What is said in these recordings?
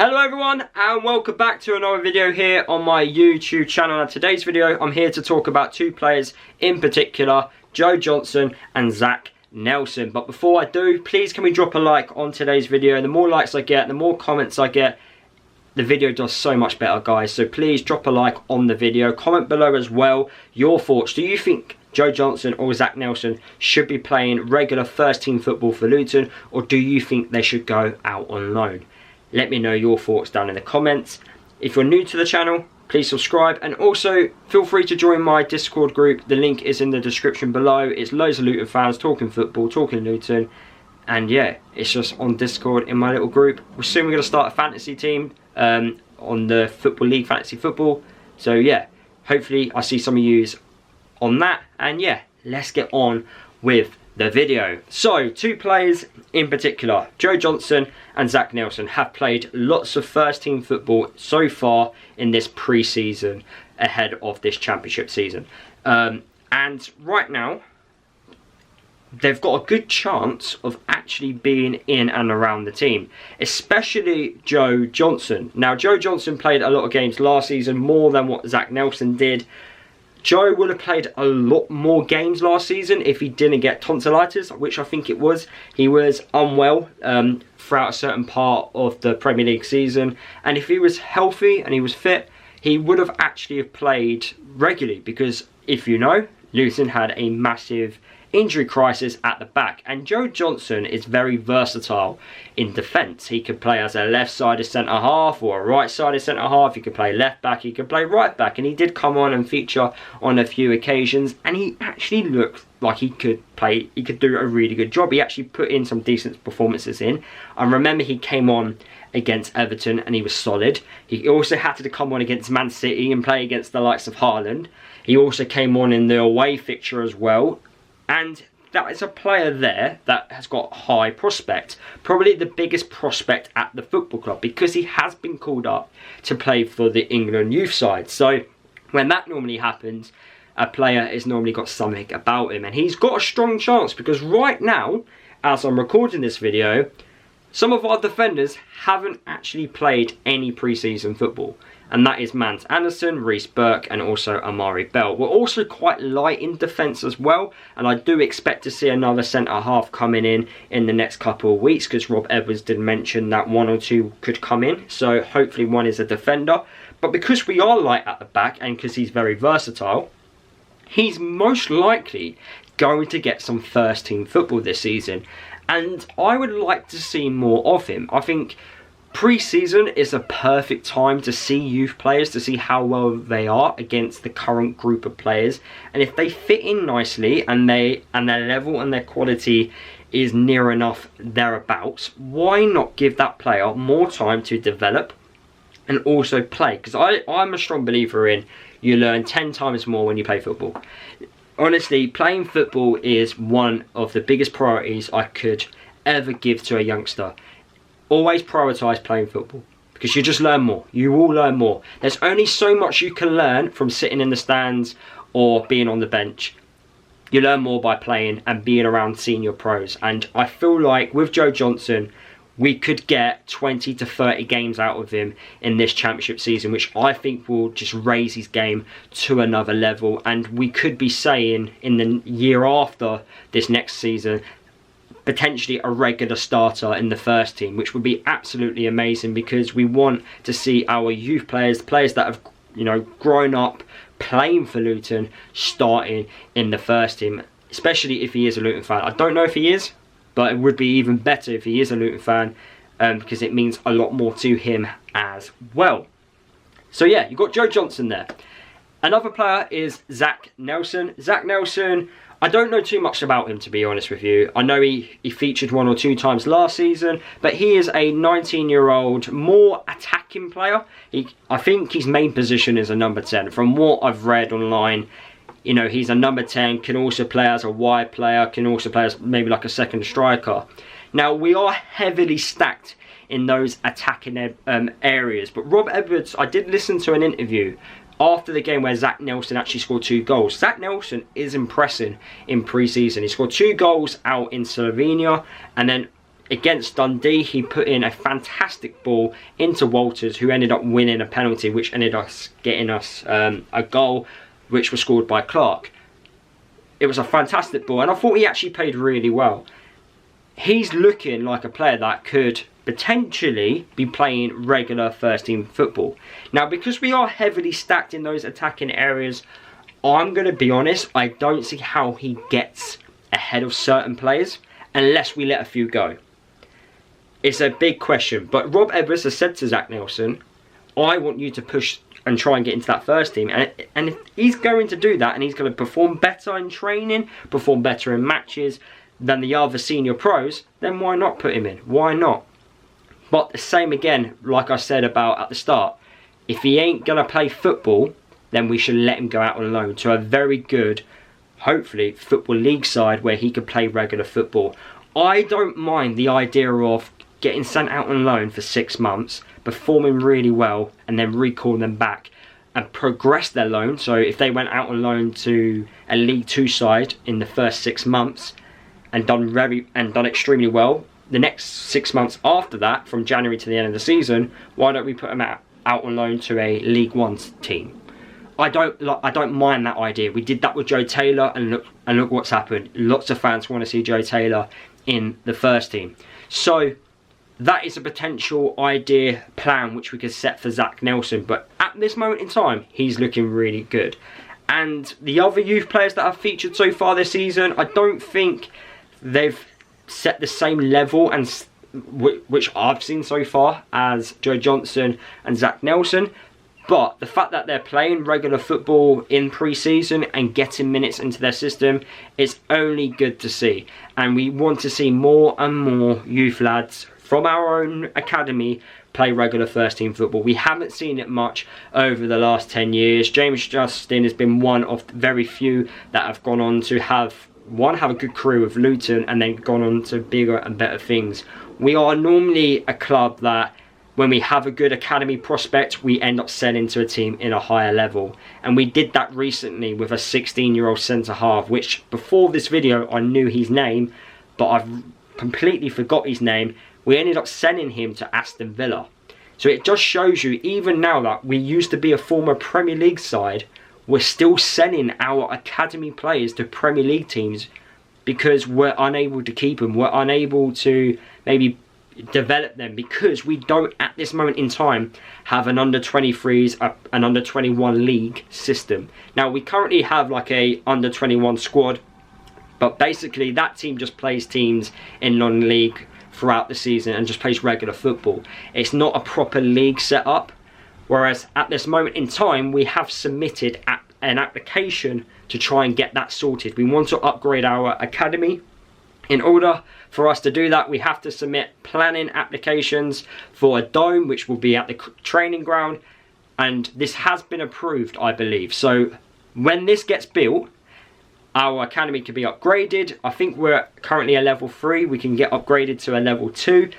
Hello everyone and welcome back to another video here on my YouTube channel. And today's video I'm here to talk about two players in particular, Joe Johnson and Zack Nelson. But before I do, please can we drop a like on today's video. The more likes I get, the more comments I get, the video does so much better, guys. So please drop a like on the video. Comment below as well your thoughts. Do you think Joe Johnson or Zack Nelson should be playing regular first team football for Luton, or do you think they should go out on loan? Let me know your thoughts down in the comments. If you're new to the channel, please subscribe, and also feel free to join my Discord group. The link is in the description below. It's loads of Luton fans talking football, talking Luton, and yeah, it's just on Discord in my little group. We're soon going to start a fantasy team on the Football League Fantasy Football. So yeah, hopefully I see some of yous on that, and yeah, let's get on with the video. So, two players in particular, Joe Johnson and Zack Nelson, have played lots of first team football so far in this pre-season ahead of this championship season. And right now, they've got a good chance of actually being in and around the team, especially Joe Johnson. Now, Joe Johnson played a lot of games last season, more than what Zack Nelson did. Joe would have played a lot more games last season if he didn't get tonsillitis, which I think it was. He was unwell throughout a certain part of the Premier League season. And if he was healthy and he was fit, he would have actually played regularly. Because if you know, Luton had a massive injury crisis at the back, and Joe Johnson is very versatile in defence. He could play as a left-sided centre-half or a right-sided centre-half. He could play left-back, he could play right-back, and he did come on and feature on a few occasions, and he actually looked like he could do a really good job. He actually put in some decent performances in. I remember he came on against Everton and he was solid. He also had to come on against Man City and play against the likes of Haaland. He also came on in the away fixture as well. And that is a player there that has got high prospect. Probably the biggest prospect at the football club, because he has been called up to play for the England youth side. So when that normally happens, a player has normally got something about him. And he's got a strong chance, because right now, as I'm recording this video, some of our defenders haven't actually played any pre-season football. And that is Mans Anderson, Reece Burke, and also Amari Bell. We're also quite light in defence as well, and I do expect to see another centre-half coming in the next couple of weeks, because Rob Edwards did mention that one or two could come in, so hopefully one is a defender. But because we are light at the back, and because he's very versatile, he's most likely going to get some first-team football this season, and I would like to see more of him. I think pre-season is a perfect time to see youth players, to see how well they are against the current group of players. And if they fit in nicely and their level and their quality is near enough thereabouts, why not give that player more time to develop and also play? Because I'm a strong believer in you learn 10 times more when you play football. Honestly, playing football is one of the biggest priorities I could ever give to a youngster. Always prioritise playing football, because you just learn more. You will learn more. There's only so much you can learn from sitting in the stands or being on the bench. You learn more by playing and being around senior pros. And I feel like with Joe Johnson, we could get 20 to 30 games out of him in this championship season, which I think will just raise his game to another level. And we could be saying in the year after this next season, potentially a regular starter in the first team, which would be absolutely amazing, because we want to see our youth players, players that have, you know, grown up playing for Luton, starting in the first team, especially if he is a Luton fan. I don't know if he is, but it would be even better if he is a Luton fan, because it means a lot more to him as well. So yeah, you've got Joe Johnson there. Another player is Zack Nelson. Zack Nelson, I don't know too much about him, to be honest with you. I know he featured 1 or 2 times last season, but he is a 19-year-old, more attacking player. I think his main position is a number 10. From what I've read online, you know, he's a number 10, can also play as a wide player, can also play as maybe like a second striker. Now, we are heavily stacked in those attacking areas, but Rob Edwards, I did listen to an interview after the game where Zack Nelson actually scored 2 goals. Zack Nelson is impressing in pre-season. He scored 2 goals out in Slovenia, and then against Dundee, he put in a fantastic ball into Walters, who ended up winning a penalty, which ended up getting us a goal, which was scored by Clark. It was a fantastic ball, and I thought he actually played really well. He's looking like a player that could potentially be playing regular first team football. Now, because we are heavily stacked in those attacking areas, I'm going to be honest, I don't see how he gets ahead of certain players unless we let a few go. It's a big question, but Rob Edwards has said to Zack Nelson, I want you to push and try and get into that first team, and if he's going to do that and he's going to perform better in training, perform better in matches than the other senior pros, then why not put him in? Why not? But the same again, like I said about at the start, if he ain't going to play football, then we should let him go out on loan to a very good, hopefully, Football League side where he could play regular football. I don't mind the idea of getting sent out on loan for 6 months, performing really well, and then recalling them back and progress their loan. So if they went out on loan to a League 2 side in the first 6 months and done extremely well, the next 6 months after that, from January to the end of the season, why don't we put them out on loan to a League 1 team? I don't mind that idea. We did that with Joe Taylor, and look what's happened. Lots of fans want to see Joe Taylor in the first team. So that is a potential idea plan which we could set for Zack Nelson. But at this moment in time, he's looking really good. And the other youth players that have featured so far this season, I don't think they've set the same level and which I've seen so far as Joe Johnson and Zack Nelson. But the fact that they're playing regular football in pre-season and getting minutes into their system is only good to see. And we want to see more and more youth lads from our own academy play regular first team football. We haven't seen it much over the last 10 years. James Justin has been one of very few that have gone on to have a good career with Luton and then gone on to bigger and better things. We are normally a club that when we have a good academy prospect, we end up selling to a team in a higher level. And we did that recently with a 16-year-old centre-half, which before this video I knew his name, but I've completely forgot his name. We ended up sending him to Aston Villa. So it just shows you, even now that we used to be a former Premier League side, we're still sending our academy players to Premier League teams because we're unable to keep them. We're unable to maybe develop them because we don't at this moment in time have an under 23s, an under 21 league system. Now we currently have like a under 21 squad, but basically that team just plays teams in non-league throughout the season and just plays regular football. It's not a proper league setup. Whereas at this moment in time, we have submitted an application to try and get that sorted. We want to upgrade our academy. In order for us to do that, we have to submit planning applications for a dome, which will be at the training ground. And this has been approved, I believe. So when this gets built, our academy can be upgraded. I think we're currently a level 3. We can get upgraded to a level 2.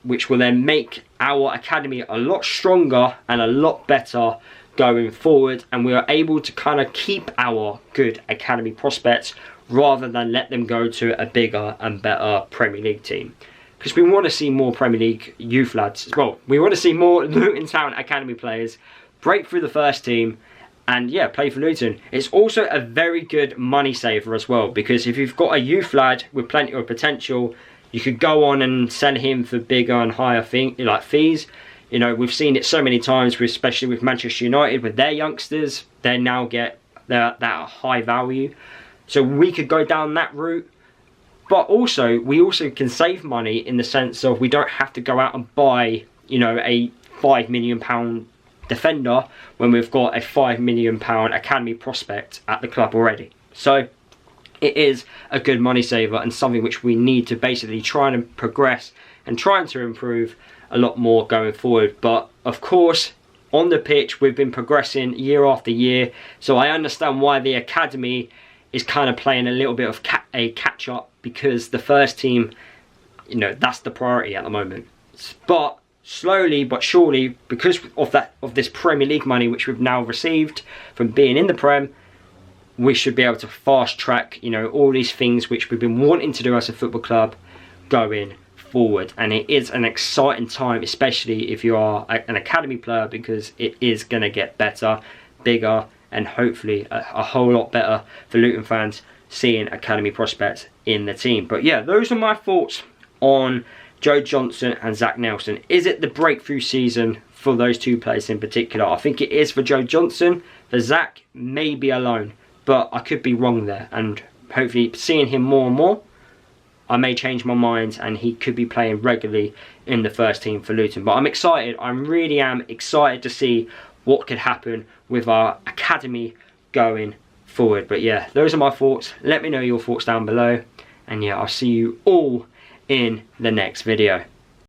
Which will then make our academy a lot stronger and a lot better going forward, and we are able to kind of keep our good academy prospects rather than let them go to a bigger and better Premier League team. Because we want to see more Premier League youth lads, well, we want to see more Luton Town academy players break through the first team and yeah, play for Luton. It's also a very good money saver as well, because if you've got a youth lad with plenty of potential, you could go on and sell him for bigger and higher fees. You know, we've seen it so many times, especially with Manchester United, with their youngsters. They now get that high value. So we could go down that route. But also, we also can save money in the sense of we don't have to go out and buy, you know, a £5 million defender when we've got a £5 million academy prospect at the club already. So it is a good money saver and something which we need to basically try and progress and trying to improve a lot more going forward. But of course, on the pitch, we've been progressing year after year. So I understand why the academy is kind of playing a little bit of a catch up, because the first team, you know, that's the priority at the moment. But slowly but surely, because of this Premier League money which we've now received from being in the Prem, we should be able to fast track, you know, all these things which we've been wanting to do as a football club going forward, and it is an exciting time, especially if you are an academy player, because it is going to get better, bigger, and hopefully a whole lot better for Luton fans seeing academy prospects in the team. But yeah, those are my thoughts on Joe Johnson and Zack Nelson. Is it the breakthrough season for those two players in particular? I think it is for Joe Johnson. For Zack, maybe alone, but I could be wrong there, and hopefully seeing him more and more, I may change my mind and he could be playing regularly in the first team for Luton. But I'm excited. I really am excited to see what could happen with our academy going forward. But yeah, those are my thoughts. Let me know your thoughts down below. And yeah, I'll see you all in the next video.